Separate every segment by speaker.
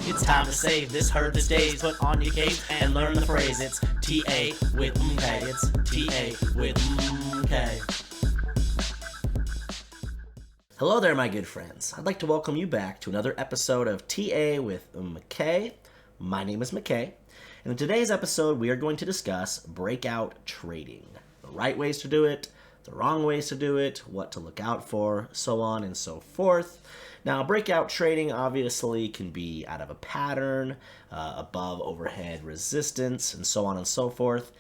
Speaker 1: It's time to save this herd this days. Put on your cape and learn the phrase. It's TA with MK. It's TA with MK. Hello there, my good friends. I'd like to welcome you back to another episode of TA with MK. My name is McKay, and in today's episode, we are going to discuss breakout trading. The right ways to do it, the wrong ways to do it, what to look out for, so on and so forth. Now, breakout trading obviously can be out of a pattern, above overhead resistance, and so on and so forth.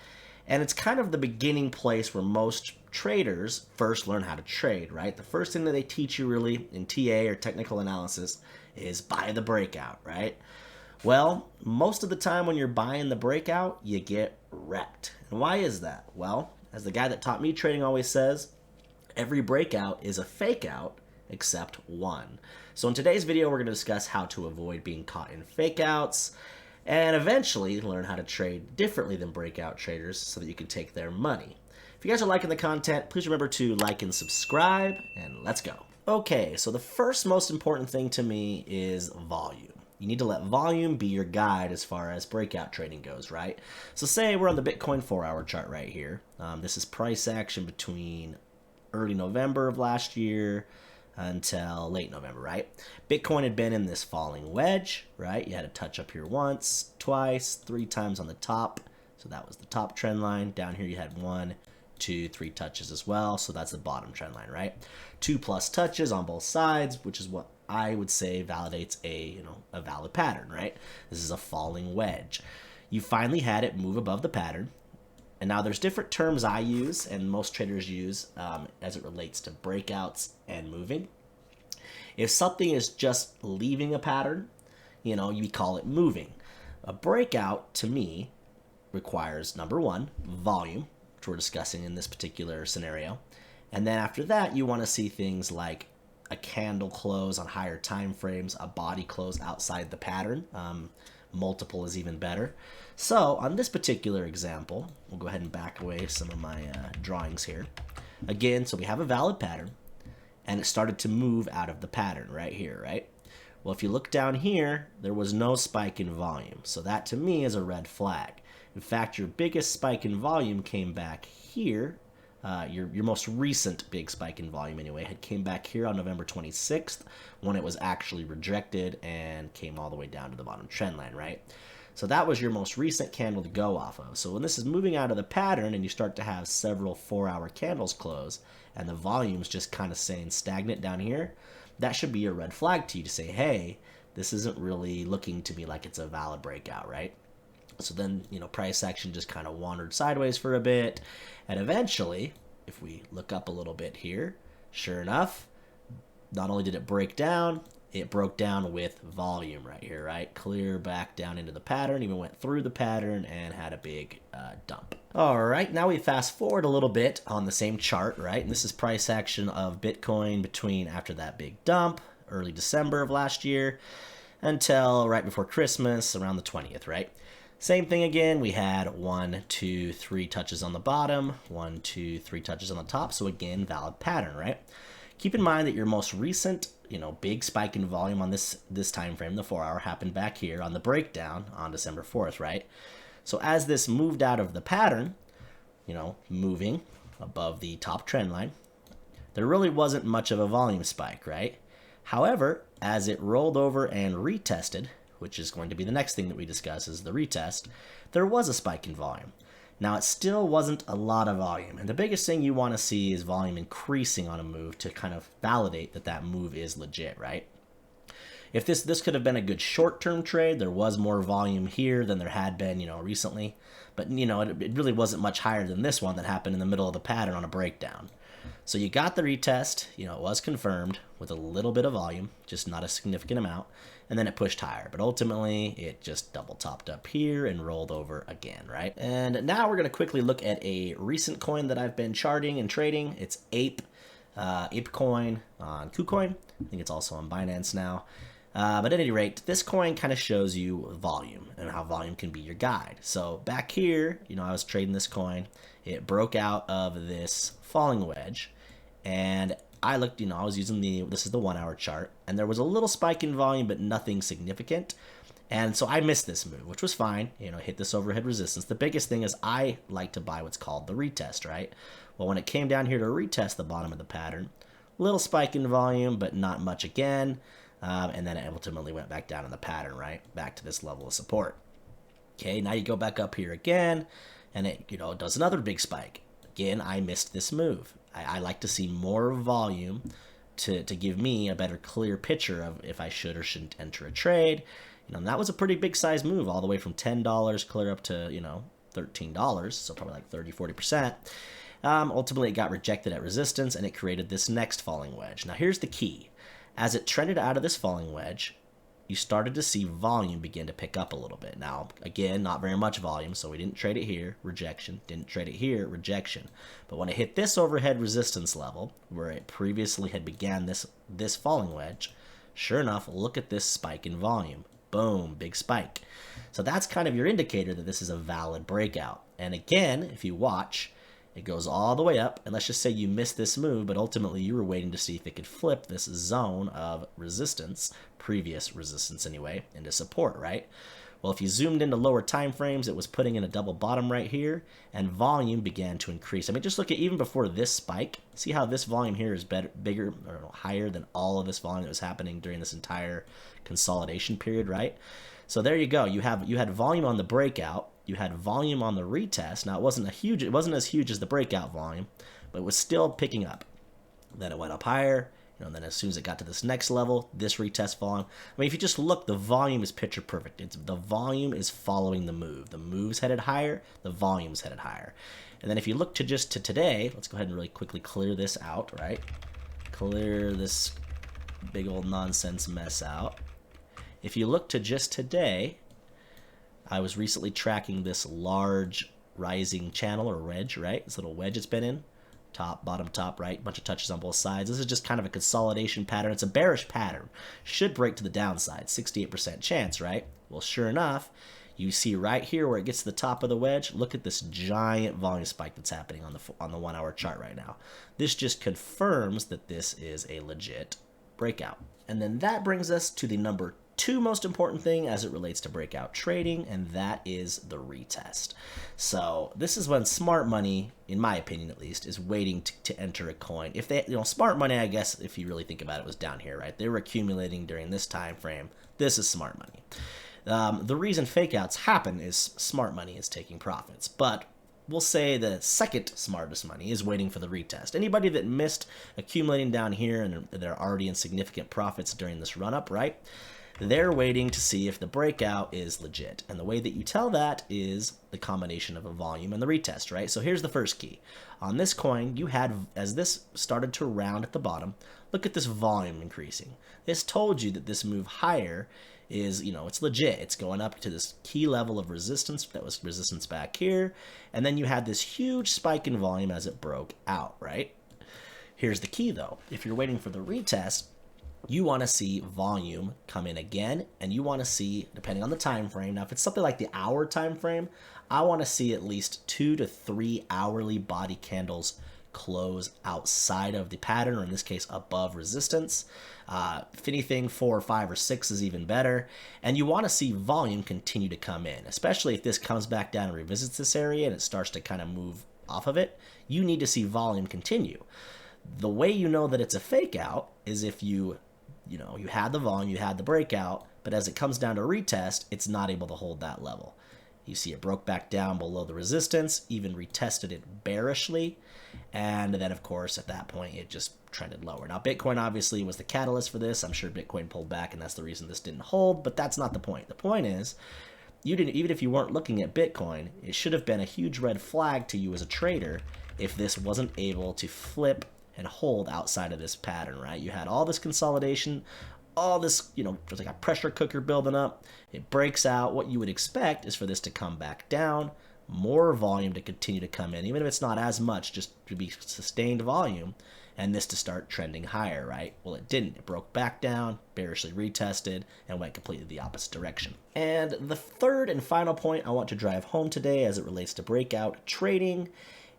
Speaker 1: And it's kind of the beginning place where most traders first learn how to trade, right? The first thing that they teach you really in TA or technical analysis is buy the breakout, right? Well, most of the time when you're buying the breakout, you get wrecked. And why is that? Well, as the guy that taught me trading always says, every breakout is a fake out except one. So in today's video, we're going to discuss how to avoid being caught in fake outs and eventually learn how to trade differently than breakout traders so that you can take their money. If you guys are liking the content, please remember to like and subscribe, and let's go. Okay, so the first most important thing to me is volume. You need to let volume be your guide as far as breakout trading goes, right? So say we're on the Bitcoin 4-hour chart right here. This is price action between early November of last year until late November, right? Bitcoin had been in this falling wedge, right? You had a touch up here once, twice, 3 times on the top. So that was the top trend line. Down here you had 1, 2, 3 touches as well. So that's the bottom trend line, right? 2+ touches on both sides, which is what I would say validates a valid pattern, right? This is a falling wedge. You finally had it move above the pattern. And now there's different terms I use and most traders use as it relates to breakouts and moving. If something is just leaving a pattern, you call it moving. A breakout, to me, requires, number one, volume, which we're discussing in this particular scenario. And then after that, you want to see things like a candle close on higher time frames, a body close outside the pattern. Multiple is even better. So on this particular example, we'll go ahead and back away some of my drawings here. Again, so we have a valid pattern, and it started to move out of the pattern right here, right? Well, if you look down here, there was no spike in volume. So that to me is a red flag. In fact, your biggest spike in volume came back here. Your most recent big spike in volume anyway had came back here on November 26th when it was actually rejected and came all the way down to the bottom trend line, right? So that was your most recent candle to go off of. So when this is moving out of the pattern and you start to have several 4-hour candles close and the volume's just kind of staying stagnant down here, that should be a red flag to you to say, hey, this isn't really looking to me like it's a valid breakout, right? So then, price action just kind of wandered sideways for a bit. And eventually, if we look up a little bit here, sure enough, not only did it break down, it broke down with volume right here, right? Clear back down into the pattern, even went through the pattern and had a big dump. All right, now we fast forward a little bit on the same chart, right? And this is price action of Bitcoin between after that big dump, early December of last year, until right before Christmas, around the 20th, right? Same thing again, we had 1, 2, 3 touches on the bottom, 1, 2, 3 touches on the top, so again, valid pattern, right? Keep in mind that your most recent, big spike in volume on this time frame, the 4-hour, happened back here on the breakdown on December 4th, right? So as this moved out of the pattern, moving above the top trend line, there really wasn't much of a volume spike, right? However, as it rolled over and retested, which is going to be the next thing that we discuss is the retest, there was a spike in volume. Now, it still wasn't a lot of volume, and the biggest thing you want to see is volume increasing on a move to kind of validate that that move is legit, right? If this could have been a good short-term trade, there was more volume here than there had been, recently, but, it really wasn't much higher than this one that happened in the middle of the pattern on a breakdown. So you got the retest, it was confirmed with a little bit of volume, just not a significant amount, and then it pushed higher. But ultimately, it just double topped up here and rolled over again, right? And now we're going to quickly look at a recent coin that I've been charting and trading. It's ApeCoin on KUCOIN. I think it's also on Binance now. But at any rate, this coin kind of shows you volume and how volume can be your guide. So back here, I was trading this coin. It broke out of this falling wedge, and I looked, I was using this is the 1 hour chart, and there was a little spike in volume, but nothing significant. And so I missed this move, which was fine. Hit this overhead resistance. The biggest thing is I like to buy what's called the retest, right? Well, when it came down here to retest the bottom of the pattern, little spike in volume, but not much again. And then it ultimately went back down in the pattern, right? Back to this level of support. Okay, now you go back up here again, and it does another big spike. Again, I missed this move. I like to see more volume to give me a better clear picture of if I should or shouldn't enter a trade. And that was a pretty big size move, all the way from $10 clear up to $13, so probably like 30-40%. Ultimately, it got rejected at resistance, and it created this next falling wedge. Now, here's the key. As it trended out of this falling wedge, you started to see volume begin to pick up a little bit. Now, again, not very much volume, so we didn't trade it here, rejection. Didn't trade it here, rejection. But when it hit this overhead resistance level, where it previously had began this falling wedge, sure enough, look at this spike in volume. Boom, big spike. So that's kind of your indicator that this is a valid breakout. And again, if you watch, it goes all the way up, and let's just say you missed this move, but ultimately you were waiting to see if it could flip this zone of resistance, previous resistance anyway, into support, right? Well, if you zoomed into lower time frames, it was putting in a double bottom right here, and volume began to increase. I mean, just look at even before this spike. See how this volume here is bigger or higher than all of this volume that was happening during this entire consolidation period, right? So there you go. You had volume on the breakout. You had volume on the retest. Now it wasn't as huge as the breakout volume, but it was still picking up. Then it went up higher. And then as soon as it got to this next level, this retest volume. I mean, if you just look, the volume is picture perfect. The volume is following the move. The move's headed higher. The volume's headed higher. And then if you look to today, let's go ahead and really quickly clear this out, right? Clear this big old nonsense mess out. If you look to just today, I was recently tracking this large rising channel or wedge, right? This little wedge it's been in. Top, bottom, top, right? Bunch of touches on both sides. This is just kind of a consolidation pattern. It's a bearish pattern. Should break to the downside. 68% chance, right? Well, sure enough, you see right here where it gets to the top of the wedge. Look at this giant volume spike that's happening on the 1 hour chart right now. This just confirms that this is a legit breakout. And then that brings us to the number 2 most important thing as it relates to breakout trading, and that is the retest. So this is when smart money, in my opinion at least, is waiting to enter a coin. If they, smart money, I guess, if you really think about it, was down here, right? They were accumulating during this time frame. This is smart money. The reason fake outs happen is smart money is taking profits, but we'll say the second smartest money is waiting for the retest. Anybody that missed accumulating down here and they're already in significant profits during this run up, right? They're waiting to see if the breakout is legit. And the way that you tell that is the combination of a volume and the retest, right? So here's the first key. On this coin, you had, as this started to round at the bottom, look at this volume increasing. This told you that this move higher is, it's legit. It's going up to this key level of resistance. That was resistance back here. And then you had this huge spike in volume as it broke out, right? Here's the key, though. If you're waiting for the retest, you want to see volume come in again, and you want to see, depending on the time frame, now if it's something like the hour time frame, I want to see at least 2 to 3 hourly body candles close outside of the pattern, or in this case above resistance. If anything, 4 or 5 or 6 is even better. And you want to see volume continue to come in, especially if this comes back down and revisits this area and it starts to kind of move off of it. You need to see volume continue. The way you know that it's a fake out is if you had the volume, you had the breakout, but as it comes down to retest, it's not able to hold that level. You see it broke back down below the resistance, even retested it bearishly, and then, of course, at that point, it just trended lower. Now, Bitcoin obviously was the catalyst for this. I'm sure Bitcoin pulled back, and that's the reason this didn't hold, but that's not the point. The point is, even if you weren't looking at Bitcoin, it should have been a huge red flag to you as a trader if this wasn't able to flip and hold outside of this pattern, right? You had all this consolidation, all this, there's like a pressure cooker building up. It breaks out. What you would expect is for this to come back down, more volume to continue to come in, even if it's not as much, just to be sustained volume, and this to start trending higher, right? Well, it didn't. It broke back down, bearishly retested, and went completely the opposite direction. And the third and final point I want to drive home today as it relates to breakout trading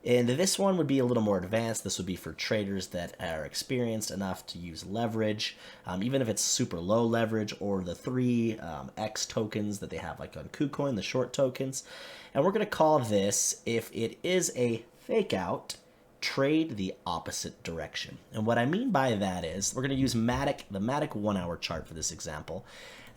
Speaker 1: And this one would be a little more advanced. This would be for traders that are experienced enough to use leverage, even if it's super low leverage, or the 3x tokens that they have like on KUCOIN, the short tokens. And we're going to call this, if it is a fake out, trade the opposite direction. And what I mean by that is we're going to use the Matic 1 hour chart for this example.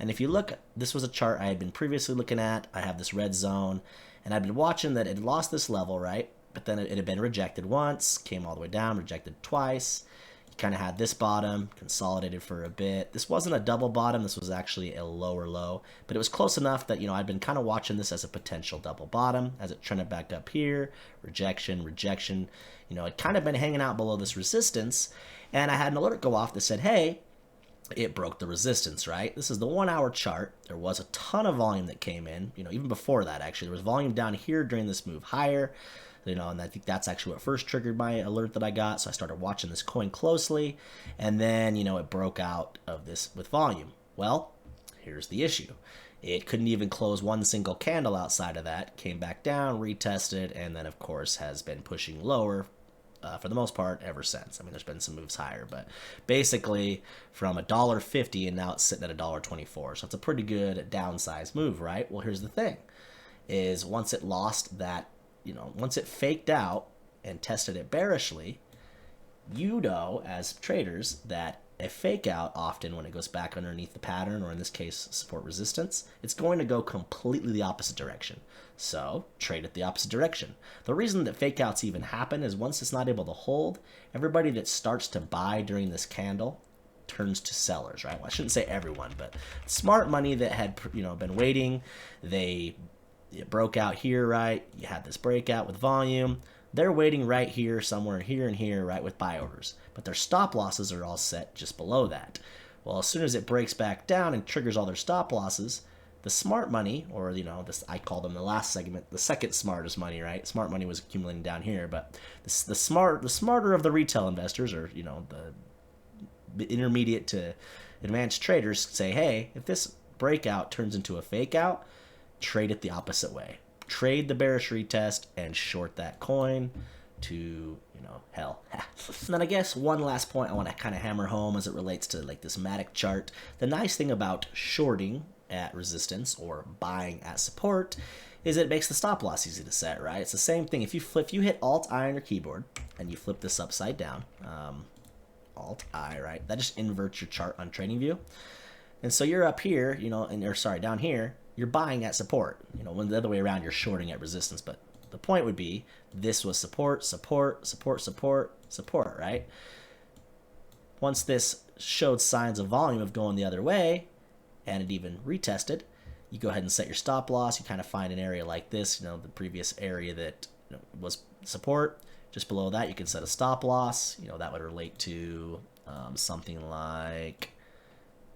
Speaker 1: And if you look, this was a chart I had been previously looking at. I have this red zone, and I've been watching that it lost this level, right? But then it had been rejected once, came all the way down, rejected twice. You kind of had this bottom, consolidated for a bit. This wasn't a double bottom, this was actually a lower low, but it was close enough that, I'd been kind of watching this as a potential double bottom as it trended back up here, rejection, rejection. It kind of been hanging out below this resistance, and I had an alert go off that said, hey, it broke the resistance, right? This is the 1 hour chart. There was a ton of volume that came in, even before that, actually. There was volume down here during this move higher. And I think that's actually what first triggered my alert that I got. So I started watching this coin closely, and then, it broke out of this with volume. Well, here's the issue. It couldn't even close one single candle outside of that, came back down, retested, and then, of course, has been pushing lower for the most part ever since. I mean, there's been some moves higher, but basically from $1.50 and now it's sitting at $1.24. So it's a pretty good downsized move, right? Well, here's the thing, is once it lost that, once it faked out and tested it bearishly, as traders, that a fake out often, when it goes back underneath the pattern, or in this case support resistance, it's going to go completely the opposite direction. So trade it the opposite direction. The reason that fake outs even happen is once it's not able to hold, everybody that starts to buy during this candle turns to sellers, right? Well, I shouldn't say everyone, but smart money that had been waiting, it broke out here, right? You had this breakout with volume. They're waiting right here, somewhere here and here, right, with buy orders. But their stop losses are all set just below that. Well, as soon as it breaks back down and triggers all their stop losses, the smart money, or, this, I call them the last segment, the second smartest money, right? Smart money was accumulating down here, but the smarter of the retail investors, or, the intermediate to advanced traders say, hey, if this breakout turns into a fake out, trade it the opposite way. Trade the bearish retest and short that coin to, hell. And then I guess one last point I want to kind of hammer home as it relates to like this Matic chart. The nice thing about shorting at resistance or buying at support is it makes the stop loss easy to set, right? It's the same thing. If you hit Alt-I on your keyboard and you flip this upside down, Alt-I, right? That just inverts your chart on TradingView. And so you're up here, down here, you're buying at support. When the other way around, you're shorting at resistance. But the point would be, this was support, support, support, support, support, right? Once this showed signs of volume of going the other way, and it even retested, you go ahead and set your stop loss. You kind of find an area like this, the previous area that was support. Just below that, you can set a stop loss. That would relate to something like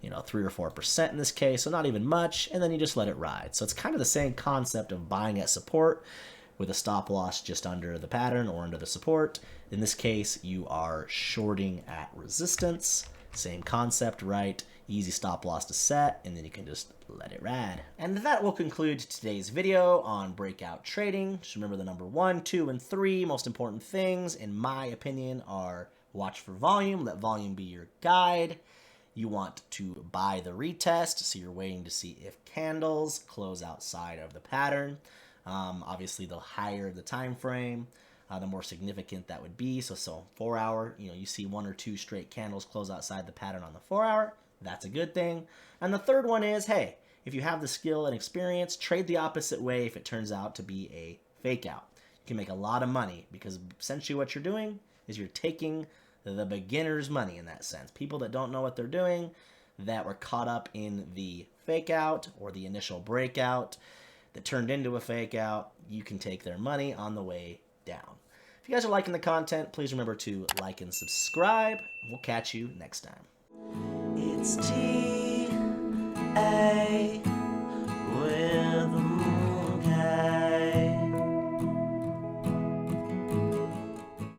Speaker 1: 3 or 4% in this case, so not even much, and then you just let it ride. So it's kind of the same concept of buying at support with a stop loss just under the pattern or under the support. In this case, you are shorting at resistance. Same concept, right? Easy stop loss to set, and then you can just let it ride. And that will conclude today's video on breakout trading. Just remember the number 1, 2, and 3 most important things, in my opinion, are watch for volume. Let volume be your guide. You want to buy the retest, so you're waiting to see if candles close outside of the pattern. Obviously, the higher the time frame, the more significant that would be. So 4 hour, you see 1 or 2 straight candles close outside the pattern on the 4 hour. That's a good thing. And the third one is, hey, if you have the skill and experience, trade the opposite way if it turns out to be a fake out. You can make a lot of money because essentially what you're doing is you're taking the beginner's money in that sense. People that don't know what they're doing, that were caught up in the fake out or the initial breakout that turned into a fake out, you can take their money on the way down. If you guys are liking the content, please remember to like and subscribe. We'll catch you next time. It's TAwithMMK.